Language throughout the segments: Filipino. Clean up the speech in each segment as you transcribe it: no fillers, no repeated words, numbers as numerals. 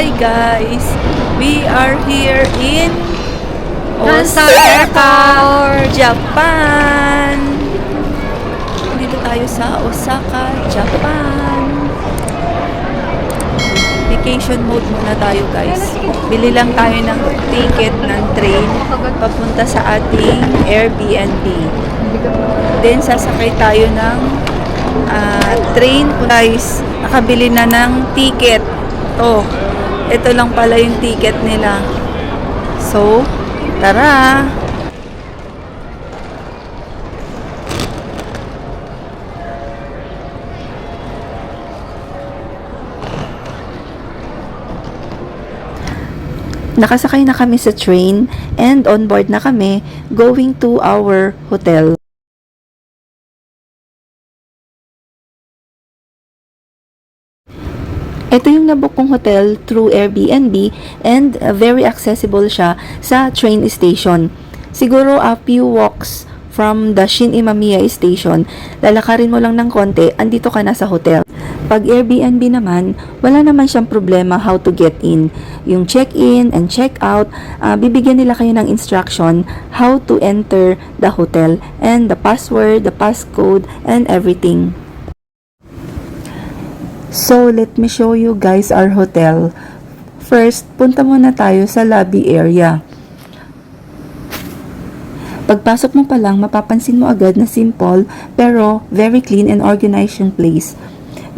Hi guys! We are here in Osaka, Japan! Dito tayo sa Osaka, Japan. Vacation mode muna tayo guys. Bili lang tayo ng ticket ng train papunta sa ating Airbnb. Then sasakay tayo ng train. Guys, nakabili na ng ticket. Ito lang pala yung ticket nila. So, tara! Nakasakay na kami sa train and on board na kami going to our hotel. Ito yung nabook kong hotel through Airbnb and very accessible siya sa train station. Siguro a few walks from the Shin Imamiya station, lalakarin mo lang ng konti, andito ka na sa hotel. Pag Airbnb naman, wala naman siyang problema how to get in. Yung check-in and check-out, bibigyan nila kayo ng instruction how to enter the hotel and the password, the passcode, and everything. So, let me show you guys our hotel. First, punta muna tayo sa lobby area. Pagpasok mo pa lang, mapapansin mo agad na simple pero very clean and organized yung place.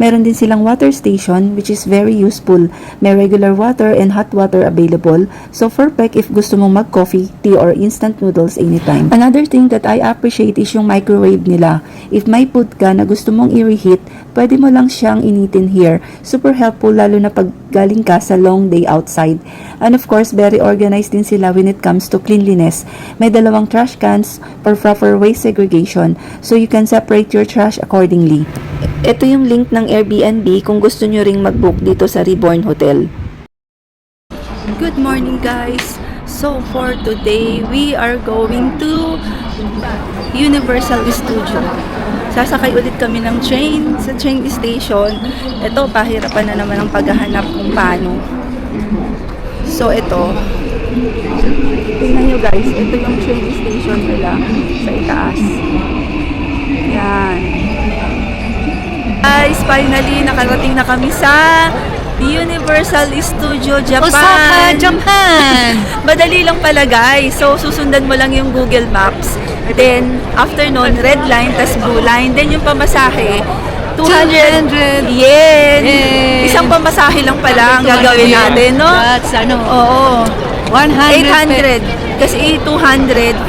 Meron din silang water station which is very useful. May regular water and hot water available. So perfect if gusto mong mag-coffee, tea, or instant noodles anytime. Another thing that I appreciate is yung microwave nila. If may food ka na gusto mong i-reheat, pwede mo lang siyang initin here. Super helpful lalo na pag galing ka sa long day outside. And of course, very organized din sila when it comes to cleanliness. May dalawang trash cans for proper waste segregation so you can separate your trash accordingly. Ito yung link ng Airbnb kung gusto nyo ring mag-book dito sa Reborn Hotel. Good morning guys! So for today, we are going to Universal Studio. Sasakay ulit kami ng train sa train station. Ito, pahirapan na naman ang paghahanap kung paano. So ito, tingnan nyo guys, ito yung train station nila sa itaas. Yan. Guys, finally, nakarating na kami sa Universal Studio Japan. Osaka, Japan! Madali lang pala guys. So, susundan mo lang yung Google Maps. Then, after nun, red line, tas blue line. Then, yung pamasahe, 200 yen. Yay! Isang pamasahe lang pala ang gagawin natin, no? That's, Oo. 100 800. Kasi 200,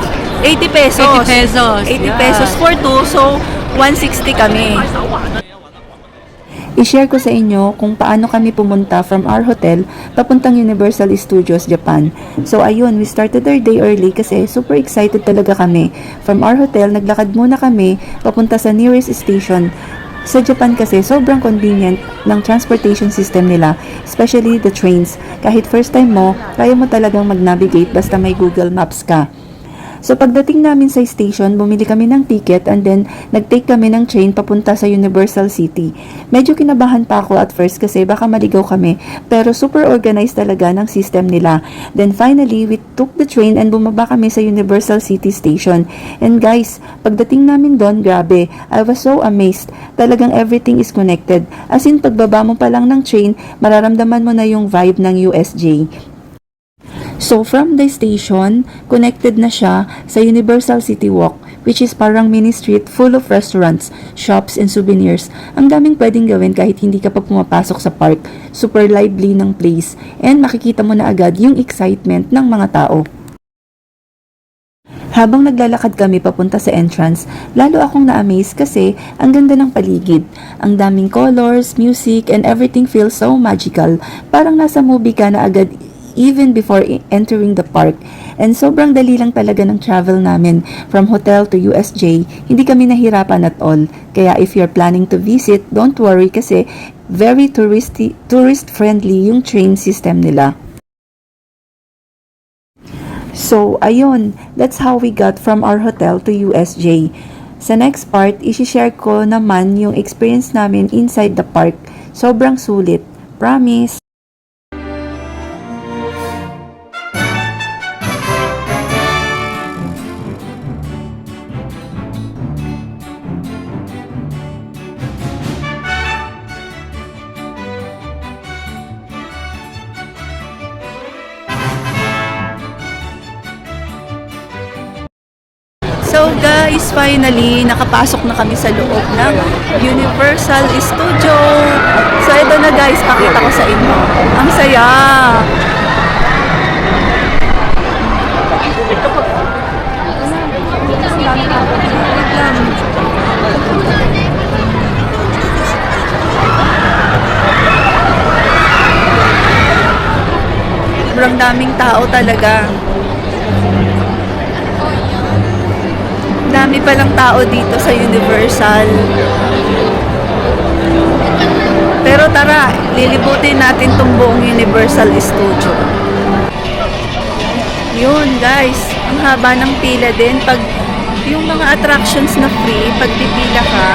80 pesos. 80 pesos. 80 pesos for two. So, 160 kami. I-share ko sa inyo kung paano kami pumunta from our hotel papuntang Universal Studios Japan. So ayun, we started our day early kasi super excited talaga kami. From our hotel, naglakad muna kami papunta sa nearest station. Sa Japan kasi, sobrang convenient ng transportation system nila, especially the trains. Kahit first time mo, kaya mo talagang mag-navigate basta may Google Maps ka. So pagdating namin sa station, bumili kami ng ticket and then nag-take kami ng train papunta sa Universal City. Medyo kinabahan pa ako at first kasi baka maligaw kami, pero super organized talaga ng system nila. Then finally, we took the train and bumaba kami sa Universal City Station. And guys, pagdating namin doon, grabe, I was so amazed. Talagang everything is connected. As in, pagbaba mo pa lang ng train, mararamdaman mo na yung vibe ng USJ. So, from the station, connected na siya sa Universal City Walk, which is parang mini street full of restaurants, shops, and souvenirs. Ang daming pwedeng gawin kahit hindi ka pa pumapasok sa park. Super lively ng place. And makikita mo na agad yung excitement ng mga tao. Habang naglalakad kami papunta sa entrance, lalo akong na-amaze kasi ang ganda ng paligid. Ang daming colors, music, and everything feels so magical. Parang nasa movie ka na agad even before entering the park. And sobrang dali lang talaga ng travel namin from hotel to USJ. Hindi kami nahirapan at all. Kaya if you're planning to visit, don't worry kasi very tourist friendly yung train system nila. So, ayun, that's how we got from our hotel to USJ. Sa next part, isi-share ko naman yung experience namin inside the park. Sobrang sulit. Promise! finally, nakapasok na kami sa loob ng Universal Studio. So, ito na guys, pakita ko sa inyo. Ang saya! Sobrang daming tao talaga. Dami palang tao dito sa Universal. Pero tara, lilibutin natin tong buong Universal Studio. Yun guys, ang haba ng pila din. Pag yung mga attractions na free, pag pipila ka,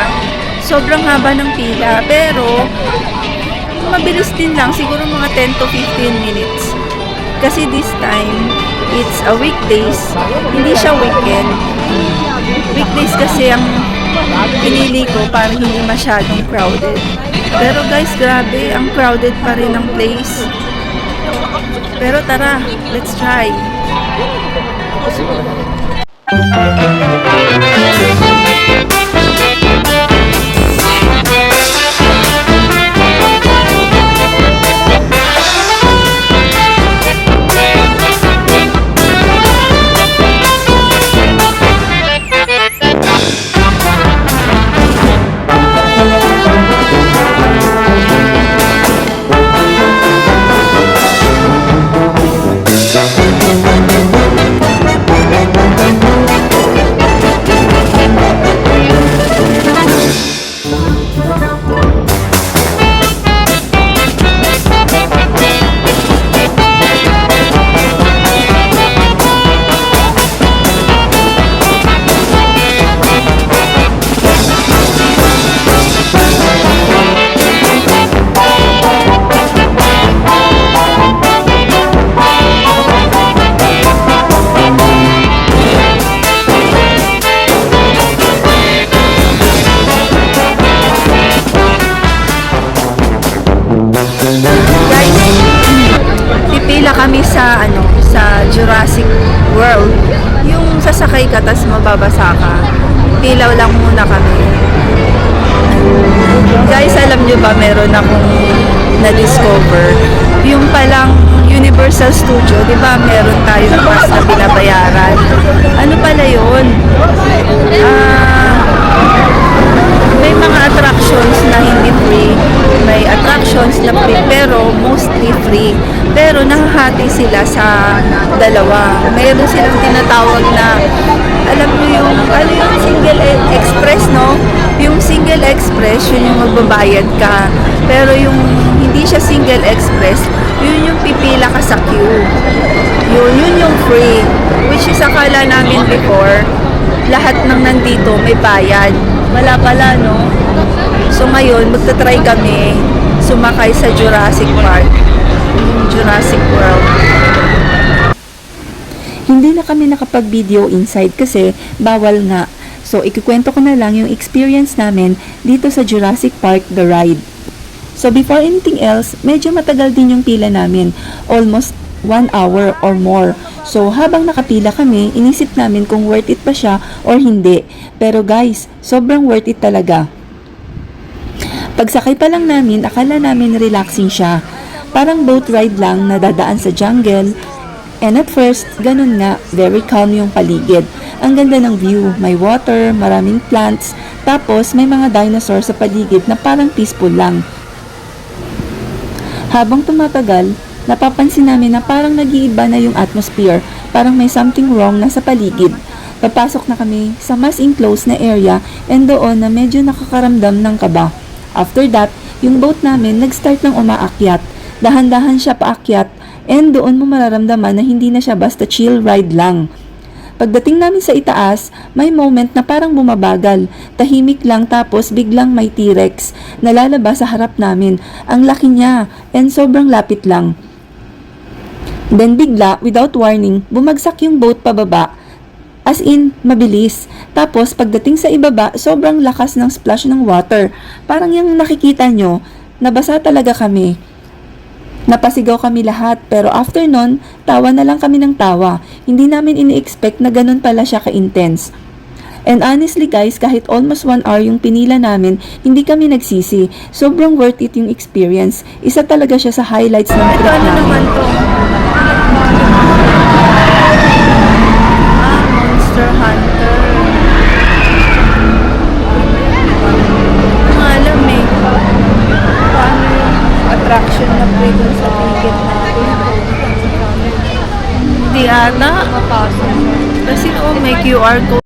sobrang haba ng pila. Pero, mabilis din lang, siguro mga 10 to 15 minutes. Kasi this time, it's a weekdays, hindi siya weekend. Weekdays kasi ang pinili ko para hindi masyadong crowded. Pero guys, grabe, ang crowded pa rin ang place. Pero tara, let's try. Pipila kami sa sa Jurassic World. Yung sasakay ka tas mababasa ka. Pilaw lang muna kami. Guys, alam nyo ba meron akong na-discover? Yung palang Universal Studio, di ba meron tayong pass na binabayaran? Ano pala yun? May mga attractions na hindi free, may attractions na free pero mostly free. Pero nahahati sila sa dalawa. Mayroon silang tinatawag na, alam mo yung, yung single express, no? Yung single express, yun yung magbabayad ka. Pero yung hindi siya single express, yun yung pipila ka sa queue. Yun yung free. Which is akala namin before, lahat ng nandito may bayad. Wala pala, no? So ngayon, magta-try kami sumakay sa Jurassic Park, Jurassic World. Hindi na kami nakapag-video inside kasi bawal nga. So ikikwento ko na lang yung experience namin dito sa Jurassic Park, the ride. So before anything else, medyo matagal din yung pila namin. Almost 1 hour or more. So, habang nakapila kami, inisip namin kung worth it pa siya or hindi. Pero guys, sobrang worth it talaga. Pagsakay pa lang namin, akala namin relaxing siya. Parang boat ride lang na dadaan sa jungle. And at first, ganun nga, very calm yung paligid. Ang ganda ng view, may water, maraming plants, tapos may mga dinosaurs sa paligid na parang peaceful lang. Habang tumatagal, napapansin namin na parang nag-iiba na yung atmosphere, parang may something wrong na sa paligid. Papasok na kami sa mas enclosed na area and doon na medyo nakakaramdam ng kaba. After that, yung boat namin nag-start ng umaakyat. Dahan-dahan siya paakyat and doon mo mararamdaman na hindi na siya basta chill ride lang. Pagdating namin sa itaas, may moment na parang bumabagal. Tahimik lang tapos biglang may T-Rex na lalabas sa harap namin. Ang laki niya and sobrang lapit lang. Then bigla, without warning, bumagsak yung boat pababa. As in, mabilis. Tapos pagdating sa ibaba, sobrang lakas ng splash ng water. Parang yung nakikita nyo, nabasa talaga kami. Napasigaw kami lahat, pero after nun, tawa na lang kami ng tawa. Hindi namin ini-expect na ganun pala siya ka-intense. And honestly guys, kahit almost 1 hour yung pinila namin, hindi kami nagsisi. Sobrang worth it yung experience. Isa talaga siya sa highlights ng Ito trip ano namin. naman to? Monster Hunter. Ang alam eh. Paano yung attraction na play dun sa ticket natin? Hindi ata. Kasi noon may QR code.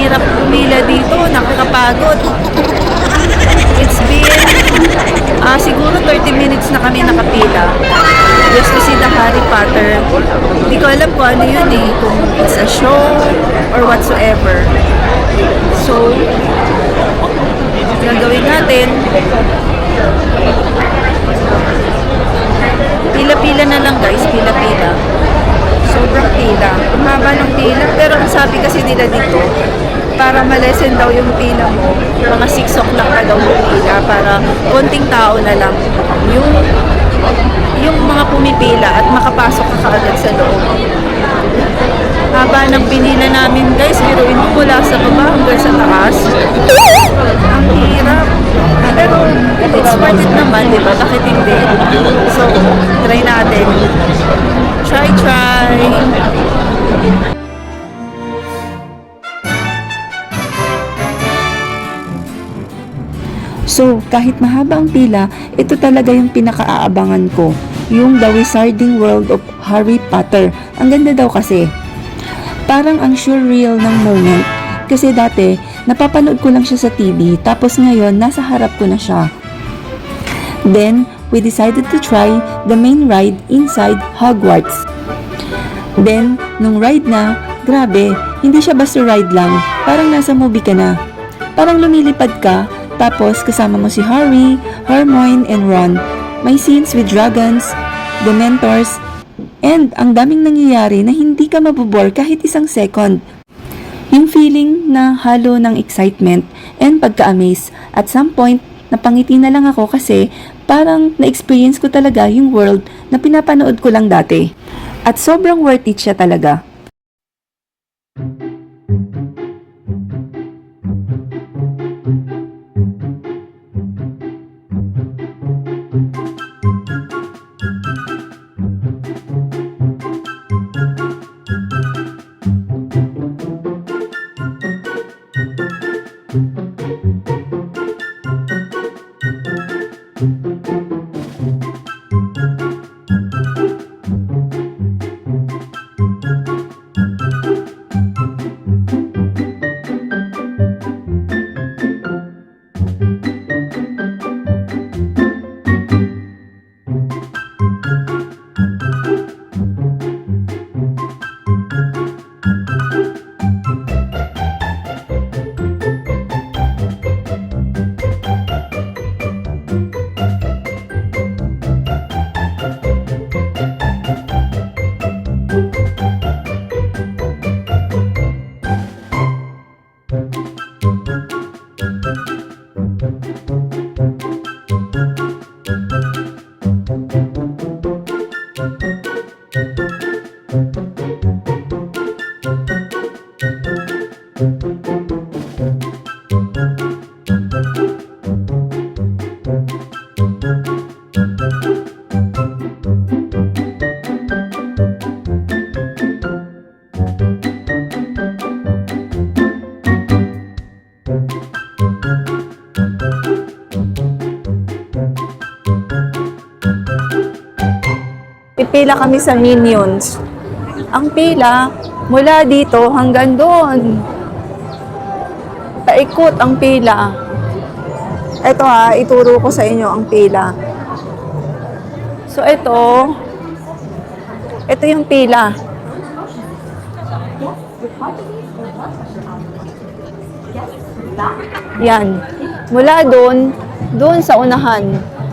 hirap pumila dito, nakakapagod. It's been siguro 30 minutes na kami nakapila just to see the Harry Potter. Hindi ko alam kung ano yun eh, kung it's a show or whatsoever. So, gagawin natin, pila-pila na lang guys, pila-pila. Sobrang pila. Ang haba ng pila. Pero ang sabi kasi nila dito, para malesen daw yung pila mo, mga 6 o'clock na daw yung pila. para konting tao na lang yung mga pumipila at makapasok ka kaagad sa loob. Haba ng pinila namin guys, biruin mo mula sa baba hanggang sa taas. Ang hirap. Pero it's worth it naman, di ba? Bakit hindi? So, try natin. Try. So, kahit mahaba ang pila, ito talaga yung pinakaaabangan ko. Yung The Wizarding World of Harry Potter. Ang ganda daw kasi. Parang ang surreal ng moment. Kasi dati, napapanood ko lang siya sa TV, tapos ngayon, nasa harap ko na siya. Then, we decided to try the main ride inside Hogwarts. Then, nung ride na, grabe, hindi siya basta ride lang, parang nasa movie ka na. Parang lumilipad ka, tapos kasama mo si Harry, Hermione, and Ron. May scenes with dragons, Dementors, and ang daming nangyayari na hindi ka mabubore kahit isang second. Yung feeling na halo ng excitement and pagka-amaze. At some point, napangiti na lang ako kasi parang na-experience ko talaga yung world na pinapanood ko lang dati. At sobrang worth it siya talaga. Pipila kami sa Minions. Ang pila, mula dito hanggang doon. Paikot ang pila. Ito ituro ko sa inyo ang pila. So ito yung pila. Yan. Mula doon sa unahan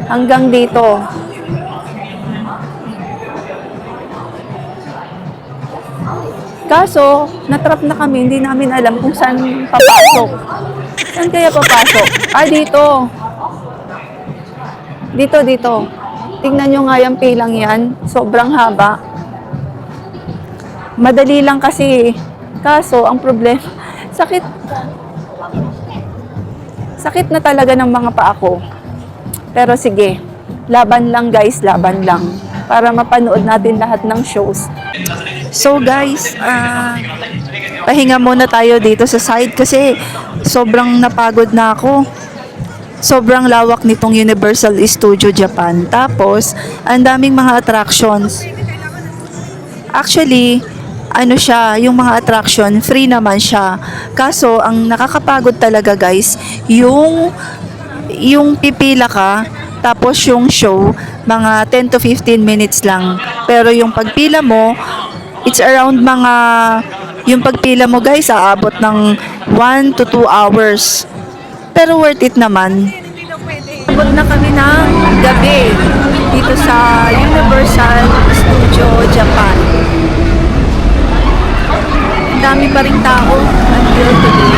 hanggang dito. Kaso, natrap na kami, hindi namin alam kung saan papasok. Saan kaya papasok? Dito. Dito. Tingnan nyo nga yung pilang yan. Sobrang haba. Madali lang kasi. Kaso, ang problema, sakit. Sakit na talaga ng mga paa ko. Pero sige, laban lang guys, laban lang. Para mapanood natin lahat ng shows. So guys, pahinga muna tayo dito sa side kasi sobrang napagod na ako. Sobrang lawak nitong Universal Studio Japan. Tapos, ang daming mga attractions. Actually, yung mga attraction, free naman siya. Kaso, ang nakakapagod talaga guys, yung pipila ka, tapos yung show, mga 10 to 15 minutes lang. Pero yung pagpila mo, it's around yung pagpila mo guys, aabot ng 1 to 2 hours. Pero worth it naman. Abot na kami ng gabi dito sa Universal Studio Japan. Ang dami pa ring tao until today.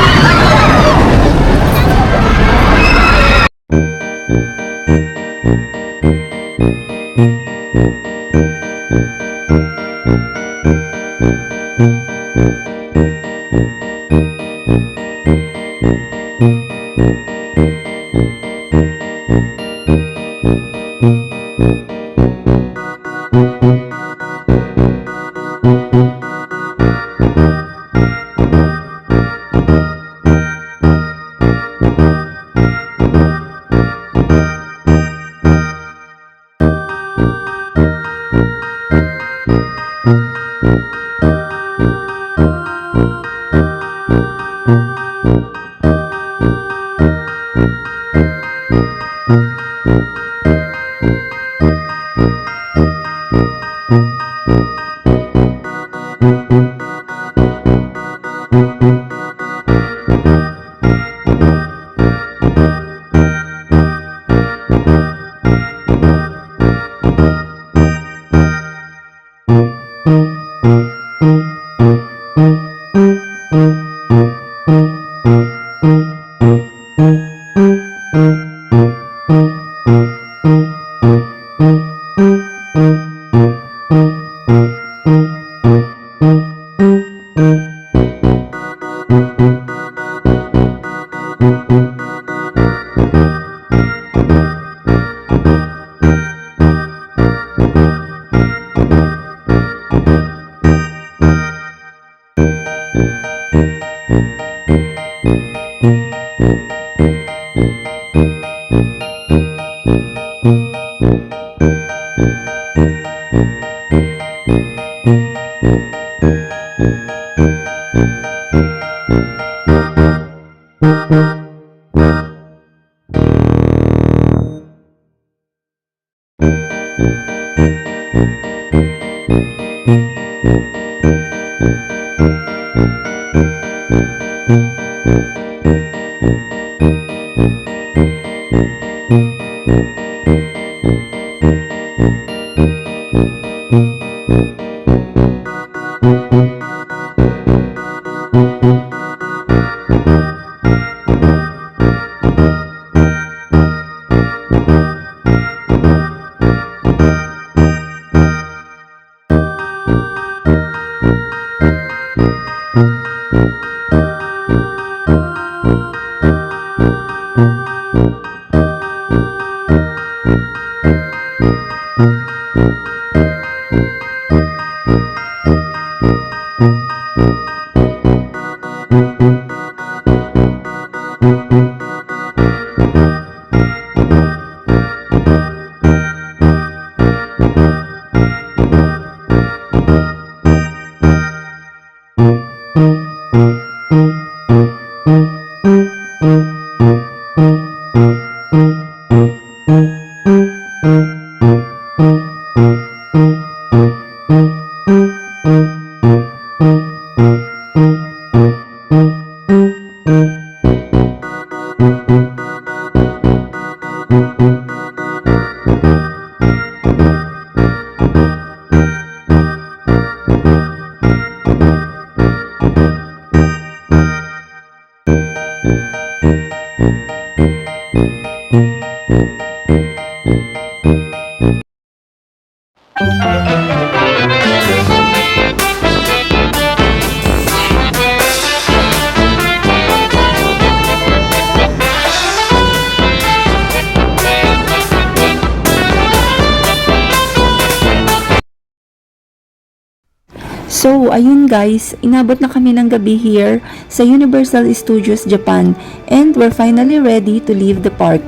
So, ayun guys, inabot na kami ng gabi here sa Universal Studios Japan and we're finally ready to leave the park.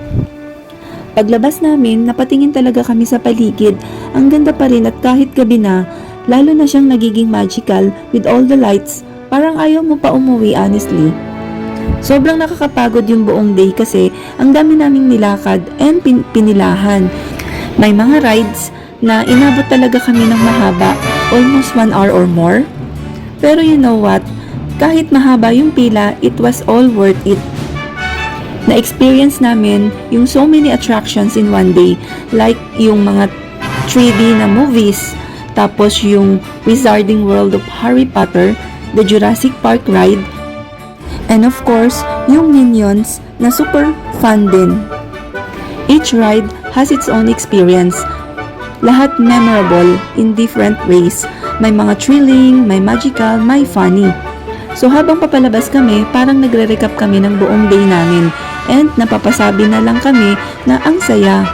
Paglabas namin, napatingin talaga kami sa paligid. Ang ganda pa rin at kahit gabi na, lalo na siyang nagiging magical with all the lights. Parang ayaw mo pa umuwi honestly. Sobrang nakakapagod yung buong day kasi ang dami naming nilakad and pinilahan. May mga rides na inabot talaga kami ng mahaba, almost 1 hour or more. Pero you know what? Kahit mahaba yung pila, it was all worth it. Na-experience namin yung so many attractions in one day, like yung mga 3D na movies, tapos yung Wizarding World of Harry Potter, the Jurassic Park ride, and of course, yung Minions na super fun din. Each ride has its own experience. Lahat memorable in different ways. May mga thrilling, may magical, may funny. So habang papalabas kami, parang nagre-recap kami ng buong day namin and napapasabi na lang kami na ang saya.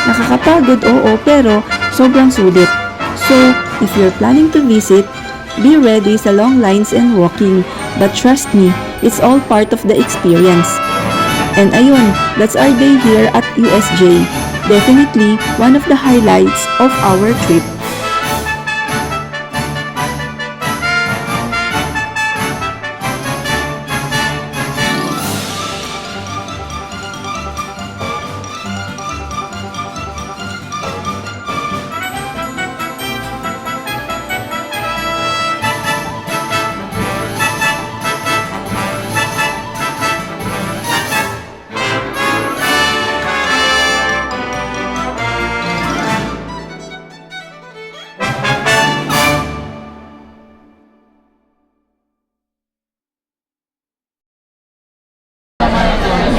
Nakakapagod, oo, pero sobrang sulit. So, if you're planning to visit, be ready sa long lines and walking. But trust me, it's all part of the experience. And ayun, that's our day here at USJ. Definitely one of the highlights of our trip.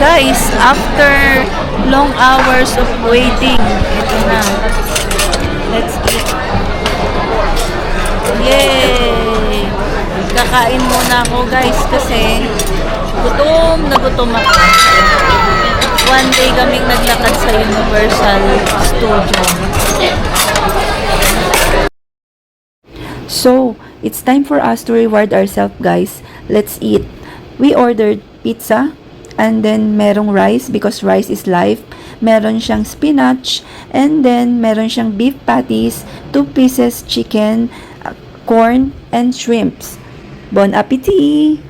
Guys, after long hours of waiting, ito na. Let's eat. Yay! Kakain muna ako guys kasi gutom na gutom ako. One day kaming naglakad sa Universal Studio. So, it's time for us to reward ourselves, guys. Let's eat. We ordered pizza, and then merong rice because rice is life. Meron siyang spinach, and then meron siyang beef patties, 2 pieces chicken, corn, and shrimps. Bon appetit!